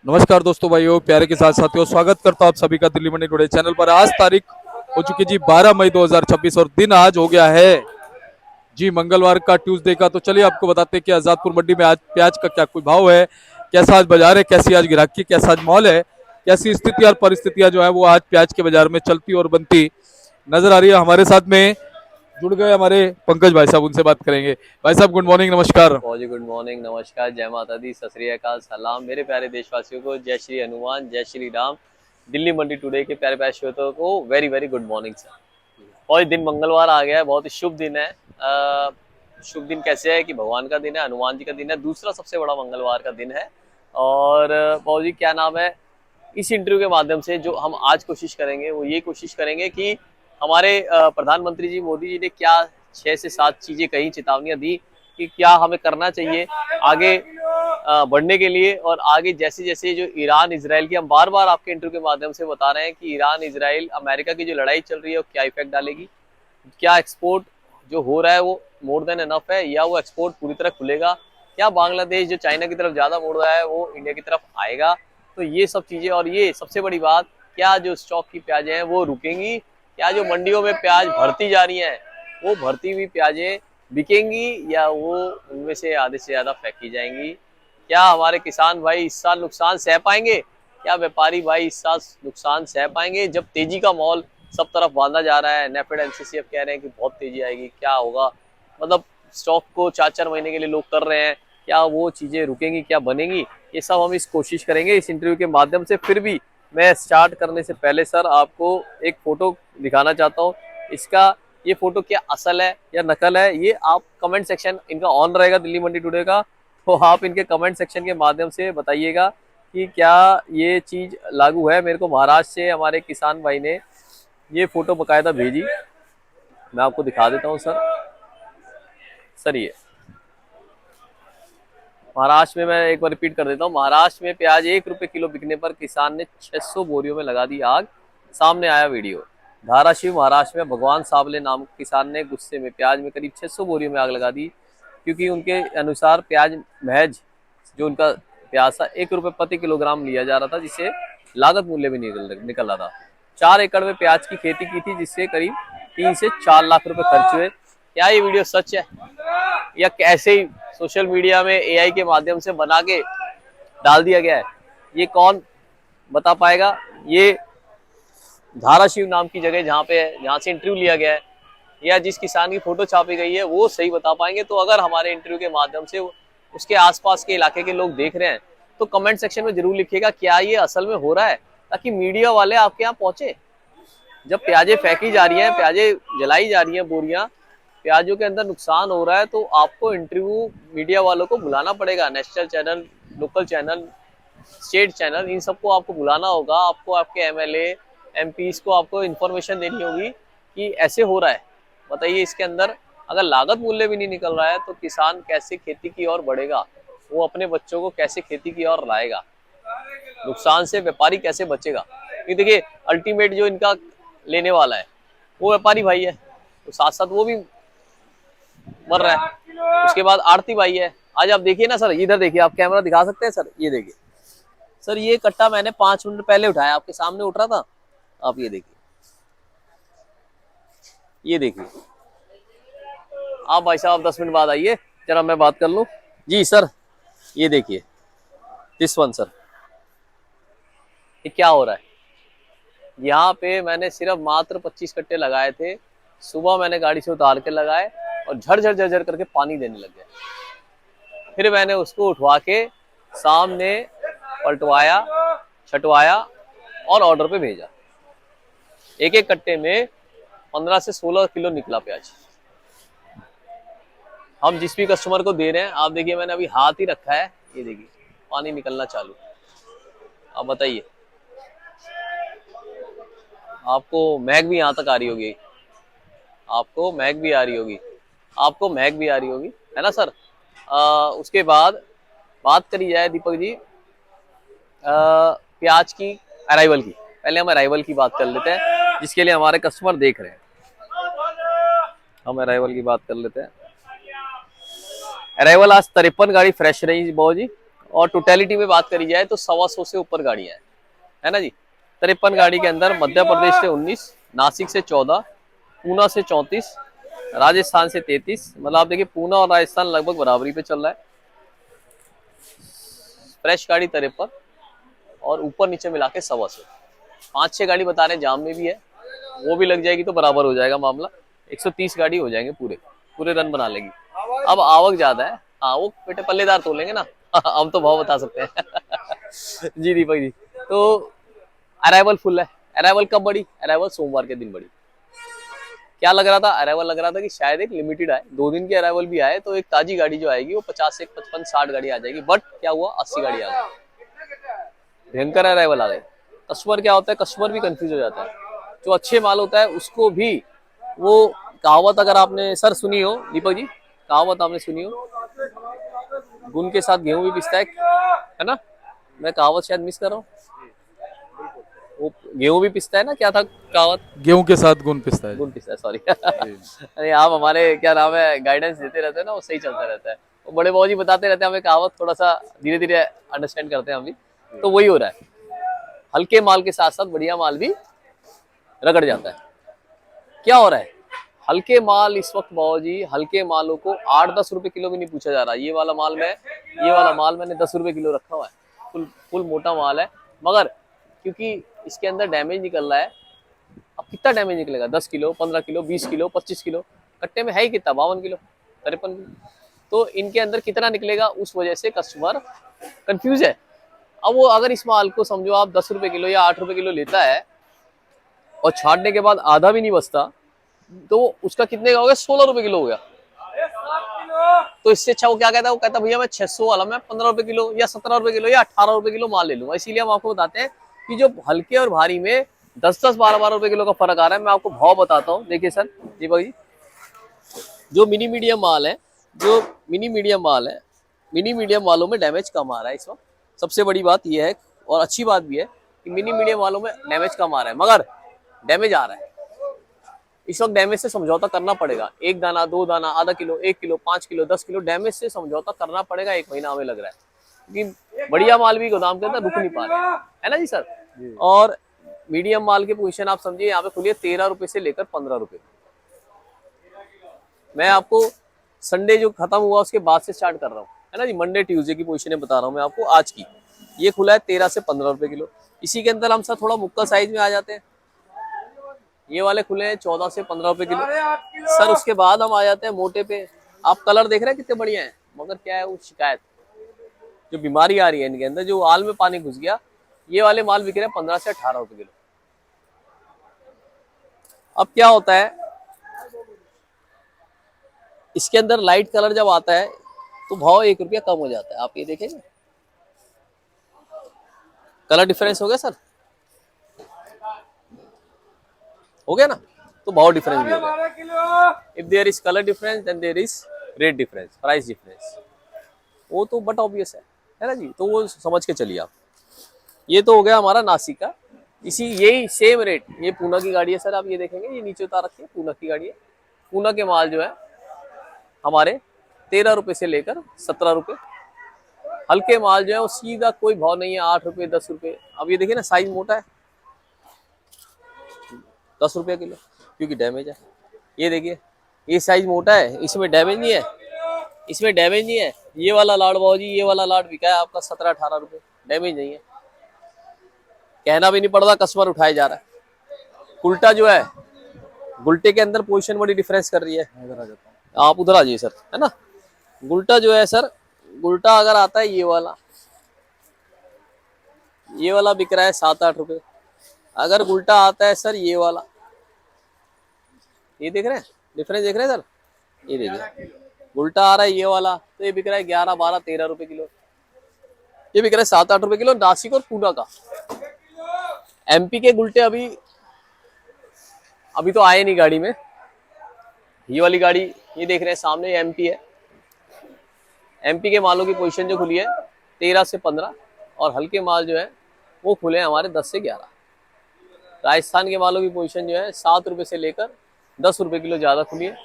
नमस्कार दोस्तों, भाइयों, प्यारे के साथ साथियों, स्वागत करता हूं आप सभी का दिल्ली मंडी टुडे चैनल पर। आज तारीख हो चुकी जी 12 मई 2026 और दिन आज हो गया है जी मंगलवार का, ट्यूसडे का। तो चलिए आपको बताते हैं कि आजादपुर मंडी में आज प्याज का क्या कोई भाव है, कैसा आज बाजार है, कैसी आज ग्राहकी, कैसा आज माहौल है, कैसी स्थिति और परिस्थितियां जो है वो आज प्याज के बाजार में चलती और बनती नजर आ रही है। हमारे साथ में जुड़ गए हमारे पंकज भाई साहब, उनसे बात करेंगे। भाई साहब गुड मॉर्निंग, नमस्कार। बहुत ही गुड मॉर्निंग, नमस्कार, जय माता दी, सत श्री अकाल, सलाम मेरे प्यारे देशवासियों को। जय श्री हनुमान, जय श्री राम। दिल्ली मंडी टुडे के प्यारे प्यारे श्रोताओं को very very good morning sir. और दिन मंगलवार आ गया है, बहुत ही शुभ दिन है। शुभ दिन कैसे है कि भगवान का दिन है, हनुमान जी का दिन है, दूसरा सबसे बड़ा मंगलवार का दिन है। और बाबू जी क्या नाम है, इस इंटरव्यू के माध्यम से जो हम आज कोशिश करेंगे वो ये कोशिश करेंगे कि हमारे प्रधानमंत्री जी मोदी जी ने क्या 6 से 7 चीजें कही, चेतावनियां दी कि क्या हमें करना चाहिए आगे बढ़ने के लिए। और आगे जैसे जैसे जो ईरान इसराइल की, हम बार बार आपके इंटरव्यू के माध्यम से बता रहे हैं कि ईरान इसराइल अमेरिका की जो लड़ाई चल रही है वो क्या इफेक्ट डालेगी, क्या एक्सपोर्ट जो हो रहा है वो मोर देन एनफ है या वो एक्सपोर्ट पूरी तरह खुलेगा, क्या बांग्लादेश जो चाइना की तरफ ज्यादा मुड़ रहा है वो इंडिया की तरफ आएगा। तो ये सब चीजें, और ये सबसे बड़ी बात, क्या जो स्टॉक की प्याजें हैं वो रुकेंगी, क्या जो मंडियों में प्याज भरती जा रही है वो भरती हुई प्याजें बिकेंगी या वो उनमें से आधे से ज्यादा फेंकी जाएंगी। क्या हमारे किसान भाई इस साल नुकसान सह पाएंगे, क्या व्यापारी भाई इस साल नुकसान सह पाएंगे। जब तेजी का माहौल सब तरफ बांधा जा रहा है, नेफेड एनसीसी अब कह रहे हैं कि बहुत तेजी आएगी, क्या होगा, मतलब स्टॉक को 4 4 महीने के लिए लोग कर रहे हैं, क्या वो चीजें रुकेंगी, क्या बनेगी, ये सब हम इस कोशिश करेंगे इस इंटरव्यू के माध्यम से। फिर भी मैं स्टार्ट करने से पहले सर आपको एक फोटो दिखाना चाहता हूँ। इसका ये फोटो क्या असल है या नकल है, ये आप कमेंट सेक्शन इनका ऑन रहेगा दिल्ली मंडी टुडे का, तो आप इनके कमेंट सेक्शन के माध्यम से बताइएगा कि क्या ये चीज लागू है। मेरे को महाराष्ट्र से हमारे किसान भाई ने ये फोटो बकायदा भेजी, मैं आपको दिखा देता हूँ सर। सर ये महाराष्ट्र में, मैं एक बार रिपीट कर देता हूँ, महाराष्ट्र में प्याज 1 रुपए किलो बिकने पर किसान ने 600 बोरियों में लगा दी आग, सामने आया वीडियो। धाराशिव महाराष्ट्र में भगवान साबले नाम किसान ने गुस्से में प्याज में करीब 600 बोरियों में आग लगा दी, क्योंकि उनके अनुसार प्याज महज जो उनका प्याज था 1 रुपए प्रति किलोग्राम लिया जा रहा था, जिससे लागत मूल्य भी निकल रहा था। 4 एकड़ में प्याज की खेती की थी, जिससे करीब 3 से 4 लाख रुपए खर्च हुए। क्या ये वीडियो सच है या कैसे ही सोशल मीडिया में एआई के माध्यम से बना के डाल दिया गया है, ये कौन बता पाएगा। ये धाराशिव नाम की जगह जहाँ से इंटरव्यू लिया गया है या जिस किसान की फोटो छापी गई है वो सही बता पाएंगे। तो अगर हमारे इंटरव्यू के माध्यम से उसके आसपास के इलाके के लोग देख रहे हैं तो कमेंट सेक्शन में जरूर लिखिएगा क्या ये असल में हो रहा है, ताकि मीडिया वाले आपके यहाँ पहुंचे। जब प्याजें फेंकी जा रही हैं, प्याजें जलाई जा रही हैं, बोरियां प्याजों के अंदर नुकसान हो रहा है, तो आपको इंटरव्यू मीडिया वालों को बुलाना पड़ेगा। National channel, local channel, state channel, इन सबको आपको बुलाना होगा। आपको आपके एमएलए एमपीज को आपको इन्फॉर्मेशन देनी होगी कि ऐसे हो रहा है। बताइए, इसके अंदर अगर लागत मूल्य भी नहीं निकल रहा है तो किसान कैसे खेती की ओर बढ़ेगा, वो अपने बच्चों को कैसे खेती की ओर लाएगा, नुकसान से व्यापारी कैसे बचेगा। ये देखिए, अल्टीमेट जो इनका लेने वाला है वो व्यापारी भाई है, तो साथ साथ वो भी मर रहा है। उसके बाद आड़ती भाई है। आज आप देखिए ना सर, इधर देखिए, आप कैमरा दिखा सकते हैं सर, ये देखिए सर, ये कट्टा मैंने 5 मिनट पहले उठाया, आपके सामने उठ रहा था। आप ये देखिए, ये देखिए आप भाई साहब 10 मिनट बाद आइए, जरा मैं बात कर लूं। जी सर, ये देखिए दिस वन सर, ये क्या हो रहा है। यहाँ पे मैंने सिर्फ मात्र 25 कट्टे लगाए थे, सुबह मैंने गाड़ी से उतार के लगाए और झरझर झरझर करके पानी देने लग गया। फिर मैंने उसको उठवा के सामने पलटवाया, छटवाया और ऑर्डर पे भेजा। एक एक कट्टे में 15 से 16 किलो निकला प्याज। हम जिस भी कस्टमर को दे रहे हैं, आप देखिए मैंने अभी हाथ ही रखा है, ये देखिए पानी निकलना चालू। आप बताइए, आपको महक भी यहाँ तक आ रही होगी, आपको महक भी आ रही होगी, आपको महक भी आ रही होगी, है ना सर। उसके बाद बात करी जाए दीपक जी प्याज की अराइवल की, पहले हम अराइवल की बात कर लेते हैं, जिसके लिए हमारे कस्टमर देख रहे हैं। हम अराइवल की बात कर लेते हैं। अराइवल आज 53 गाड़ी फ्रेश रही बाबू जी, और टोटलिटी में बात करी जाए तो 125 से ऊपर गाड़ियां हैं, है ना जी। 53 गाड़ी के अंदर मध्य प्रदेश से 19, नासिक से 14, पूना से 34, राजस्थान से 33। मतलब आप देखिए पूना और राजस्थान लगभग बराबरी पे चल रहा है। फ्रेश गाड़ी 53 और ऊपर नीचे मिला के 125। 5-6 गाड़ी बता रहे हैं जाम में भी है, वो भी लग जाएगी तो बराबर हो जाएगा मामला। 130 गाड़ी हो जाएंगे, पूरे पूरे रन बना लेगी। अब आवक ज्यादा है, हाँ वो बेटे पल्लेदार तोलेंगे ना हम तो भाव बता सकते हैं जी दीपक जी। तो अराइवल फुल है। अराइवल कब बढ़ी? अराइवल सोमवार के दिन बढ़ी। क्या लग रहा था? अराइवल लग रहा था कि शायद एक लिमिटेड आए, 2 दिन की अराइवल भी आए तो एक ताजी गाड़ी जो आएगी वो 50 से 55-60 गाड़ी आ जाएगी। बट क्या हुआ, 80 गाड़ी आ गई, भयंकर अराइवल आ गई। कस्टमर क्या होता है, कस्टमर भी कंफ्यूज हो जाता है। जो अच्छे माल होता है उसको भी वो कहावत, अगर आपने सर सुनी हो दीपक जी, कहावत आपने सुनी हो, गुण के साथ गेहूं भी पिसता है ना। मैं कहावत शायद मिस कर रहा हूँ, वो गेहूं भी पिसता है ना, क्या था कहावत? गेहूं के साथ गुण पिसता है। गुण पिसता है, सॉरी अरे आप हमारे क्या नाम है गाइडेंस देते रहते हैं ना, वो सही चलता रहता है। वो बड़े बाबू जी बताते रहते हैं हमें कहावत, थोड़ा सा धीरे धीरे अंडरस्टैंड करते हैं हम भी। तो वही हो रहा है, हल्के माल के साथ साथ बढ़िया माल भी रगड़ जाता है। क्या हो रहा है, हल्के माल इस वक्त बाबू जी, हल्के मालों को 8-10 रुपए किलो भी नहीं पूछा जा रहा। ये वाला माल मैंने 10 रुपए किलो रखा हुआ है, फुल फुल मोटा माल है। मगर क्योंकि इसके अंदर डैमेज निकल रहा है, अब कितना डैमेज निकलेगा? 10 किलो, 15 किलो, 20 किलो, 25 किलो, कट्टे में है ही कितना, 52 किलो, 53 किलो। तो इनके अंदर कितना निकलेगा, उस वजह से कस्टमर कंफ्यूज है। अब वो अगर इस माल को समझो आप 10 रुपए किलो या 8 रुपए किलो लेता है और छाटने के बाद आधा भी नहीं बचता, तो उसका कितने का हो गया? 16 रुपए किलो हो गया। तो इससे अच्छा वो क्या कहता है, वो कहता है भैया मैं 600 वाला मैं 15 रुपए किलो या 17 रुपए किलो या 18 रुपए किलो माल ले लूंगा। इसीलिए हम आपको बताते हैं कि जो हल्के और भारी में 10-10, 12-12 रुपए किलो का फर्क आ रहा है। मैं आपको भाव बताता हूँ, देखिए सर दीपक जी, जो मिनी मीडियम माल है, मिनी मीडियम मालों में डैमेज कम आ रहा है इस वक्त। सबसे बड़ी बात यह है और अच्छी बात भी है कि मिनी मीडियम वालों में डैमेज कम आ रहा है, मगर डैमेज आ रहा है। इस वक्त डैमेज से समझौता करना पड़ेगा। 1 दाना, 2 दाना, आधा kilo, 1 kilo, 5 kilo, 10 kilo damage से समझौता करना पड़ेगा। 1 महीना हमें लग रहा है, क्योंकि बढ़िया माल भी गोदाम के अंदर रुक नहीं पा रहे, है ना जी सर। और मीडियम माल की पोजीशन आप समझिए यहाँ पे खुली है 13 रुपए से लेकर 15 रुपए। मैं आपको संडे जो खत्म हुआ उसके बाद से स्टार्ट कर रहा हूँ, है ना जी। मंडे ट्यूसडे की पोजीशन बता रहा हूँ मैं आपको आज की। ये खुला है 13 से 15 रुपए किलो। इसी के अंदर हम सर थोड़ा मुक्का साइज में आ जाते हैं। ये वाले खुले हैं 14 से 15 रुपए किलो सर। उसके बाद हम आ जाते हैं मोटे पे। आप कलर देख रहे हैं कितने बढ़िया हैं, मगर क्या है वो शिकायत, जो बीमारी आ रही है इनके अंदर, जो आल में पानी घुस गया। ये वाले माल बिक रहे हैं 15 से 18 रुपए किलो। अब क्या होता है, इसके अंदर लाइट कलर जब आता है तो भाव 1 रुपया कम हो जाता है। आप ये देखेंगे, कलर डिफरेंस हो गया सर, हो गया ना, तो भाव डिफरेंस भी हो गया। If there is colour difference then there is rate difference, price difference. वो तो बट ऑब्वियस है ना जी, तो वो समझ के चलिए आप। ये तो हो गया हमारा नासिक का। यही सेम रेट ये पूना की गाड़ी है सर। आप ये देखेंगे, ये नीचे उतार रखिए, पूना की गाड़ी है। पूना के माल जो है हमारे 13 रुपए से लेकर 17 रुपए। हल्के माल जो है वो सीधा कोई भाव नहीं है, 8 रुपए, 10 रुपए। अब ये देखिए ना, साइज मोटा है, 10 रुपये किलो, क्योंकि डैमेज है। ये देखिए, ये साइज मोटा है, इसमें डैमेज नहीं है, इसमें डैमेज नहीं है। ये वाला लाड बाबू जी, ये वाला लाड बिका है आपका 17-18 रुपए, डैमेज नहीं है। कहना भी नहीं पड़ता, कस्टमर उठाया जा रहा है। उल्टा जो है, गुल्टे के अंदर पोजीशन बड़ी डिफरेंस कर रही है। आप उधर आ जाइए सर, है ना। गुल्टा जो है सर, गुल्टा अगर आता है ये वाला बिक रहा है 7-8 रुपए। अगर गुल्टा आता है सर ये वाला, ये देख रहे हैं डिफरेंस, देख रहे हैं सर, ये देखिए गुल्टा आ रहा है ये वाला, तो ये बिक रहा है 11-12-13 रुपए किलो। ये बिक रहा है 7-8 रुपए किलो। नासिक और पूना का। एमपी के गुल्टे अभी तो आए नहीं गाड़ी में। ये वाली गाड़ी ये देख रहे हैं सामने, एमपी है। एमपी के मालों की पोजीशन जो खुली है 13 से 15, और हल्के माल जो है वो खुले हैं हमारे 10 से 11। राजस्थान के मालों की पोजीशन जो है 7 रुपए से लेकर 10 रुपए किलो ज्यादा खुली है।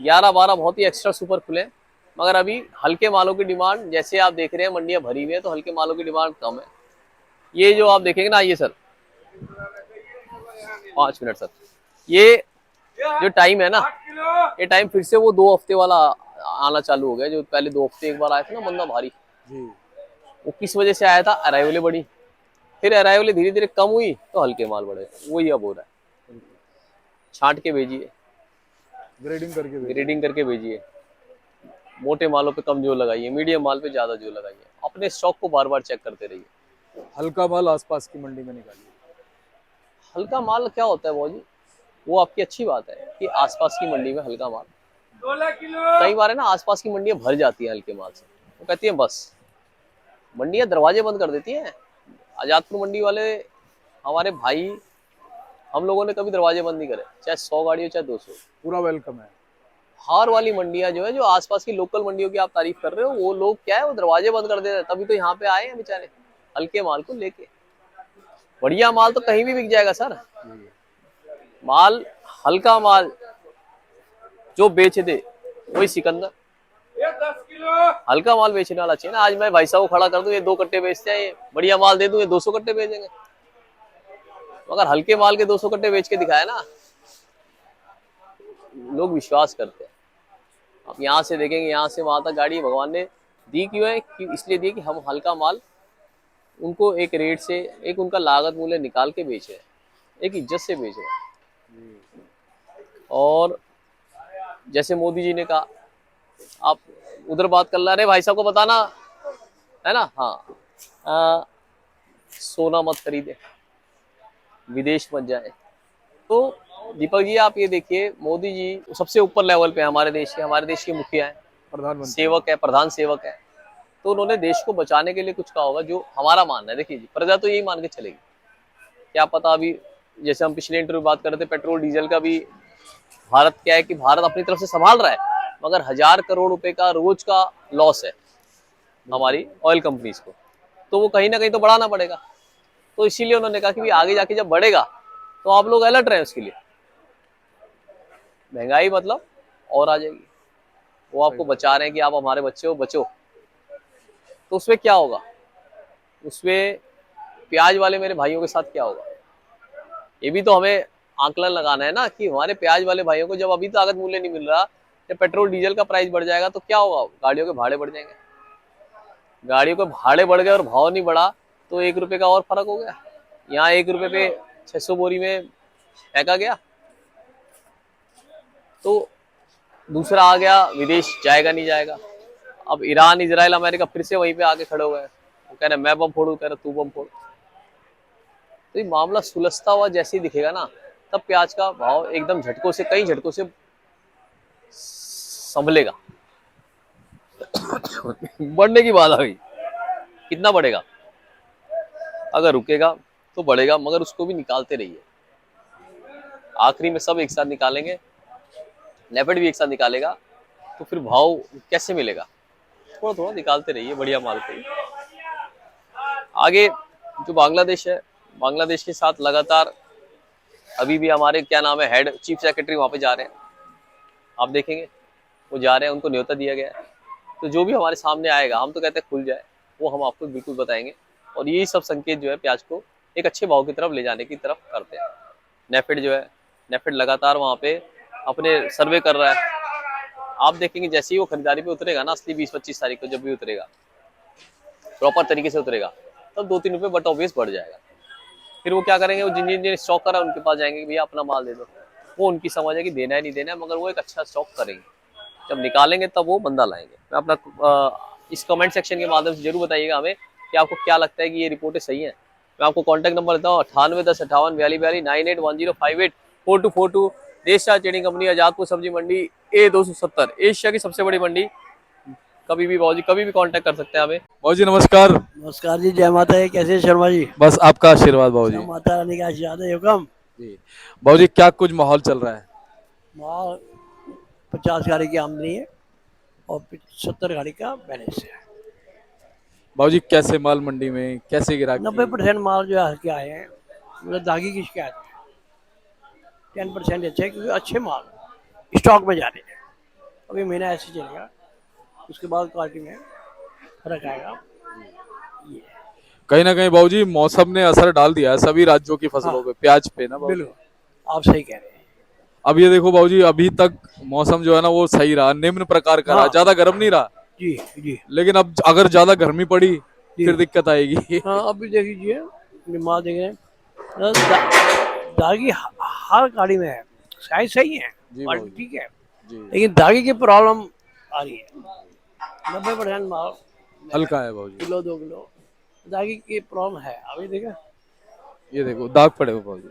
11-12 बहुत ही एक्स्ट्रा सुपर खुले हैं। मगर अभी हल्के मालों की डिमांड, जैसे आप देख रहे हैं मंडियां भरी हुई है, तो हल्के मालों की डिमांड कम है। ये जो आप देखेंगे ना, ये सर 5 मिनट सर, ये जो टाइम है ना, ये टाइम फिर से वो 2 हफ्ते वाला आना चालू हो गया। जो पहले 2 हफ्ते एक बार आया था ना मंदा भारी, जी। वो किस वजह से आया था? अराइवलें बढ़ी, फिर अराइवलें धीरे धीरे कम हुई तो हल्के माल बढ़े। वही अब हो रहा है। छांट के भेजिए, ग्रेडिंग करके भेजिए। मोटे मालों पे कम जोर लगाइए, मीडियम माल पे ज्यादा जोर लगाइए। अपने स्टॉक को बार बार चेक करते रहिए। हल्का माल आसपास की मंडी में निकालिए। हल्का माल क्या होता है बाबूजी? वो आपकी अच्छी बात है कि आसपास की मंडी में हल्का माल, कई बार है ना आसपास की मंडियां भर जाती है हल्के माल से। वो कहती है बस, मंडियां दरवाजे बंद कर देती हैं। आजादपुर मंडी वाले हमारे भाई, हम लोगों ने कभी दरवाजे बंद नहीं करे, चाहे 100 गाड़ी हो चाहे 200। पूरा वेलकम है। हार वाली मंडियां जो है, जो आसपास की लोकल मंडियों की आप तारीफ कर रहे हो, वो लोग क्या है, वो दरवाजे बंद कर देते हैं। तभी तो यहाँ पे आए हैं बेचारे हल्के माल को लेके। बढ़िया माल तो कहीं भी बिक जाएगा सर। माल, हल्का माल जो बेच दे वही सिकंदर। हल्का माल बेचने वाला चाहिए ना। आज मैं भाई साहब को खड़ा कर दूं, ये 2 कट्टे बेचते हैं, ये बढ़िया माल दे दूं, ये 200 कट्टे बेचेंगे। मगर हल्के माल के 200 कट्टे बेच के दिखाया ना, लोग विश्वास करते हैं। आप यहाँ से देखेंगे, यहाँ से वहां तक गाड़ी भगवान ने दी क्यों है? कि इसलिए दी कि हम हल्का माल उनको एक रेट से, एक उनका लागत मूल्य निकाल के बेचे, एक इज्जत से बेचे। और जैसे मोदी जी ने कहा, आप उधर बात कर ला रहे भाई साहब को बताना है ना, हाँ, सोना मत खरीदे, विदेश मत जाए। तो दीपक जी आप ये देखिए, मोदी जी सबसे ऊपर लेवल पे है हमारे देश के मुखिया हैं, प्रधानमंत्री सेवक है, प्रधान सेवक है। तो उन्होंने देश को बचाने के लिए कुछ कहा होगा, जो हमारा मानना है। देखिए जी, प्रजा तो यही मान के चलेगी। क्या पता, अभी जैसे हम पिछले इंटरव्यू बात कर रहे थे, पेट्रोल डीजल का भी भारत क्या है कि भारत अपनी तरफ से संभाल रहा है, मगर 1000 करोड़ रुपए का रोज का लॉस है हमारी ऑयल कंपनीज को। तो वो कहीं ना कहीं तो बढ़ाना पड़ेगा। तो इसीलिए उन्होंने कहा कि भी आगे जाके जब बढ़ेगा तो आप लोग अलर्ट रहें उसके लिए। महंगाई मतलब और आ जाएगी। वो आपको बचा रहे हैं कि आप हमारे बच्चे हो, बचो। तो उसमें क्या होगा? उसमें प्याज वाले मेरे भाइयों के साथ क्या होगा? ये भी तो हमें आंकलन लगाना है ना, कि हमारे प्याज वाले भाइयों को जब अभी लागत मूल्य नहीं मिल रहा, जब पेट्रोल डीजल का प्राइस बढ़ जाएगा तो क्या होगा? गाड़ियों के भाड़े बढ़ जाएंगे। गाड़ियों के भाड़े बढ़ गए और भाव नहीं बढ़ा तो 1 रुपए का और फर्क हो गया। यहाँ 1 रुपए पे 600 बोरी में फेंका गया। तो दूसरा आ गया, विदेश जाएगा नहीं जाएगा। अब ईरान, इजराइल, अमेरिका फिर से वहीं पे आके खड़े हो गए। वो कह रहे मैं बम फोड़ू, कह रहे तू बम फोड़। तो ये मामला सुलझता हुआ जैसे ही दिखेगा ना, तब प्याज का भाव एकदम झटकों से, कई झटकों से संभलेगा। बढ़ने की बात आ गई। कितना बढ़ेगा? अगर रुकेगा तो बढ़ेगा, मगर उसको भी निकालते रहिए। आखिरी में सब एक साथ निकालेंगे, नेफेड भी एक साथ निकालेगा, तो फिर भाव कैसे मिलेगा? थोड़ा थोड़ा निकालते रहिए बढ़िया माल को। आगे जो बांग्लादेश है, बांग्लादेश के साथ लगातार अभी भी हमारे क्या नाम है, हेड चीफ सेक्रेटरी वहां पे जा रहे हैं। आप देखेंगे वो जा रहे हैं, उनको न्योता दिया गया है। तो जो भी हमारे सामने आएगा, हम तो कहते हैं खुल जाए, वो हम आपको बिल्कुल बताएंगे। और यही सब संकेत जो है प्याज को एक अच्छे भाव की तरफ ले जाने की तरफ करते हैं। नेफेड जो है, नेफेड लगातार वहां पे अपने सर्वे कर रहा है। आप देखेंगे जैसे ही वो खरीदारी पे उतरेगा ना, असली 20-25 तारीख को जब भी उतरेगा, प्रॉपर तरीके से उतरेगा, तब 2-3 रुपए बट ऑब्वियस बढ़ जाएगा। फिर वो क्या करेंगे, वो जिन जिन जिन स्टॉकर है उनके पास जाएंगे कि भैया अपना माल दे दो। वो उनकी समझ है कि देना है नहीं देना है, मगर वो एक अच्छा स्टॉक करेंगे। जब निकालेंगे तब वो बंदा लाएंगे। मैं अपना इस कमेंट सेक्शन के माध्यम से जरूर बताइएगा हमें कि आपको क्या लगता है कि ये रिपोर्टें सही हैं। मैं आपको कॉन्टैक्ट नंबर देता हूँ 98105842 98105242। देश ट्रेडिंग कंपनी, आजादपुर सब्जी मंडी, A270, एशिया की सबसे बड़ी मंडी। कभी भी बाबूजी कभी भी कांटेक्ट कर सकते हैं हमें। बाबूजी नमस्कार। नमस्कार जी, जय माता दी। कैसे हैं शर्मा जी? बस आपका आशीर्वाद बाबूजी। सब माता रानी का आशीर्वाद है। हुक्म। जी बाबूजी, क्या कुछ माहौल चल रहा है? वहाँ 50 गाड़ी की आमदनी है और 70 गाड़ी का बैलेंस है। बाबूजी कैसे माल मंडी में, कैसे गिरा? 90% माल जो है हल्के आए हैं, मतलब दागी की शिकायत है। 10% अच्छे हैं, क्योंकि अच्छे माल स्टॉक में जा रहे हैं। अभी महीना ऐसे चलेगा। उसके बाद क्वालिटी में फर्क आएगा। ये कहीं ना कहीं बाबूजी मौसम ने असर डाल दिया है सभी राज्यों की फसलों हाँ पे, प्याज पे ना बाबूजी। बिल्कुल, आप सही कह रहे हैं। अब ये देखो बाबूजी, अभी तक मौसम जो है ना वो सही रहा, निम्न प्रकार का रहा, हाँ ज्यादा गर्म नहीं रहा। जी जी लेकिन अब अगर ज्यादा गर्मी पड़ी जी। फिर दिक्कत आएगी। हाँ अभी देख लीजिए, माल देख रहे हैं, दागी हर गाड़ी में है, साइज सही है, जी क्वालिटी बाबूजी। ठीक है, जी। लेकिन दागी की प्रॉब्लम आ रही है। 90% माल हल्का है बाबूजी। किलो 2 किलो दागी की प्रॉब्लम है। अभी देखा, ये देखो दाग पड़े हो बाबूजी।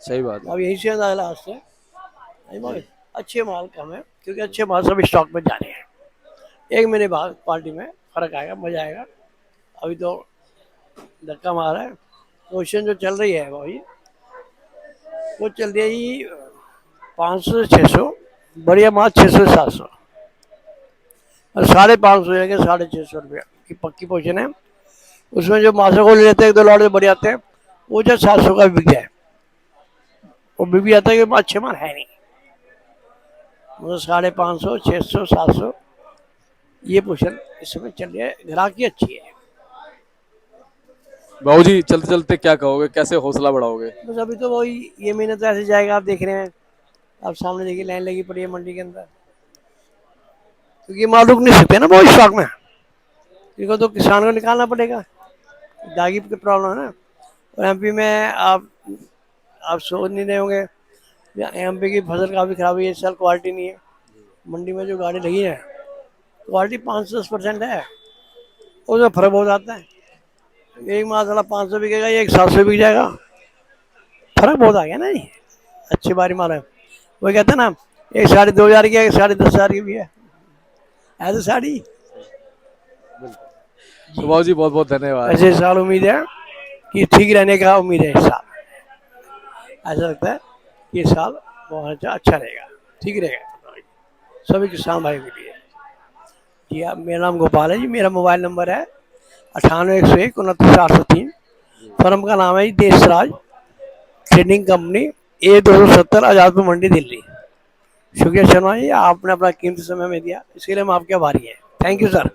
सही बात है। अब यही से अंदाजा आज से नहीं जी। भाई, अच्छे माल कम है क्योंकि अच्छे माल सब स्टॉक में जा रहे हैं। 1 महीने बाद क्वालिटी में फर्क आएगा, मजा आएगा। अभी तो धक्का मारा है। क्वेश्चन जो चल रही है भाई, वो चल रही है ही 500 से 600, बढ़िया माल 600 से 700, और 550 जाएगा, 650 रुपया की पक्की पोजीशन है। उसमें जो मासों को ले लेते हैं, 1-2 लॉट बढ़िया आते हैं, वो जो 700 का बिक जाए, वो बिक भी जाता है कि अच्छे माल है नहीं। मतलब 550, 600, 700 ये पोजीशन इस समय चल रही है। ग्राहकी अच्छी है। बाबूजी चलते चलते क्या कहोगे, कैसे हौसला बढ़ाओगे? बस अभी तो वही, ये महीना तो ऐसे जाएगा, आप देख रहे हैं। आप सामने देखिए, लाइन लगी पड़ी है मंडी के अंदर, क्योंकि ये माल रुक नहीं सकते ना बहुत स्टॉक में, इनको तो किसान को निकालना पड़ेगा। दागी की प्रॉब्लम है ना। और एमपी में आप सोच नहीं रहे होंगे, एमपी की फसल काफ़ी खराब हुई है इस साल, क्वालिटी नहीं है। मंडी में जो गाड़ी लगी है, क्वालिटी 5-10% है, उसमें फर्क बहुत आता है। एक माल साला 500 बिकेगा, एक 700 बिक जाएगा, फर्क बहुत आ गया ना जी। अच्छी बारी माल है, वो कहते हैं ना, एक 2,500 की है, एक 10,500 की भी है, ऐसे साड़ी। तो बाबूजी बहुत बहुत धन्यवाद। ऐसे इस साल उम्मीद है कि ठीक रहने का उम्मीद है इस साल। ऐसा लगता है कि इस साल बहुत अच्छा रहेगा, ठीक रहेगा सभी किसान भाई के लिए। जी हाँ, मेरा नाम गोपाल है जी, मेरा मोबाइल नंबर है 98 101 29 803। फर्म का नाम है जी Deshraj trading company, A270, Azadpur Mandi, Delhi. शुक्रिया शर्मा जी, आपने अपना कीमती समय में दिया, इसके लिए हम आपके आभारी हैं। Thank you sir.